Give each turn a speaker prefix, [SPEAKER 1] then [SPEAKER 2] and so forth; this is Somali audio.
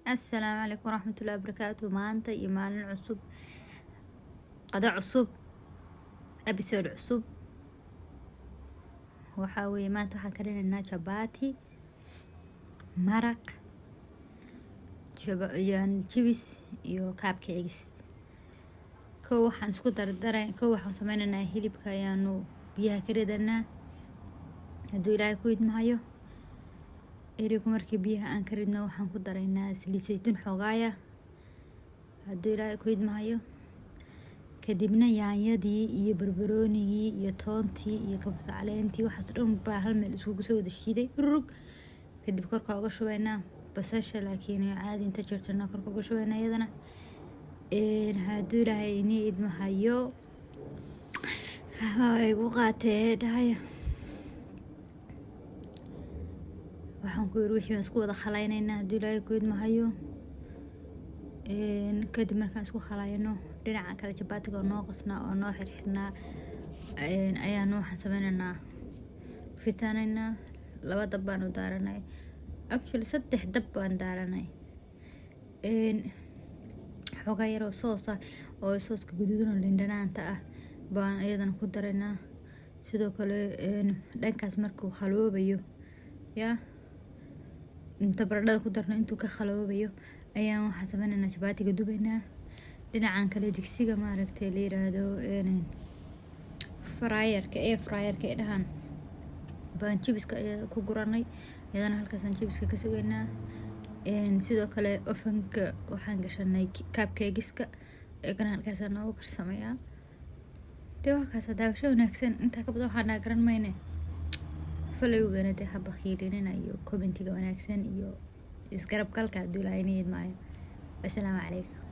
[SPEAKER 1] السلام عليكم ورحمة الله وبركاته. maanta iyo maalin cusub, qado cusub, episode cusub. waxaa weeye maanta waxaan karinaynaa chapati, maraq, jibis iyo cupcakes. kow waxaan sameynaynaa hilibka ayaanu biyaha ka ridanaa hadduu ilaahay ku idmahayo. erigu markii biyaha aan ka ridno waxaan ku daraynaa saliid saytuun xoogaaya hadduu ilaahay ku idmahayo. kadibna yaanyadii iyo barbaroonigii iyo toontii iyo kabsar caleentii waxaas dhan baa hal meel iskugu soo wada shiiday rug. kadib korka uga shubaynaa basasha, laakiin caadi inta jarjarnaa korka uga shubaynaa iyadana. hadduu ilaahay inii idmahayo igu qaatee dhahaya waxaan ku yiri wixii baan isku wada khalaynaynaa hadduu ilaahay ku idmahayo. kadib markaan isku khalayno dhinaca kale jabatiga oo noo qasnaa oo noo xirxirnaa ayaanu waxaan sameynaynaa fitanaynaa. 2 dab baanu daaranay, actually 3 dab baan daaranay. xoogaa yaroo soosa oo sooska guduudan oo lindhanaanta ah baan iyadana ku daraynaa. sidoo kale dhankaas markuu khaloobayo yaa inta baradhada ku darno intuu ka khaloobayo ayaan waxaan sameynaynaa jabatiga dubaynaa. dhinacan kale digsiga maaragtay la yiraahdo fryerka ee dhahan baan jibiska ku guranay, iyadana halkaasaan jibiska ka sugaynaa. sidoo kale ofanka waxaan gashanay cupcakeska, eegana halkaasaan noogu karsamayaa. dee waa kaas daawasho wanaagsan. intaa ka badan waxaan garan mayne. falowgana dee haba khiilinina iyo commentiga wanaagsan iyo isgarab galka hadduu ilaahay idmaayo. assalaamu calaykum.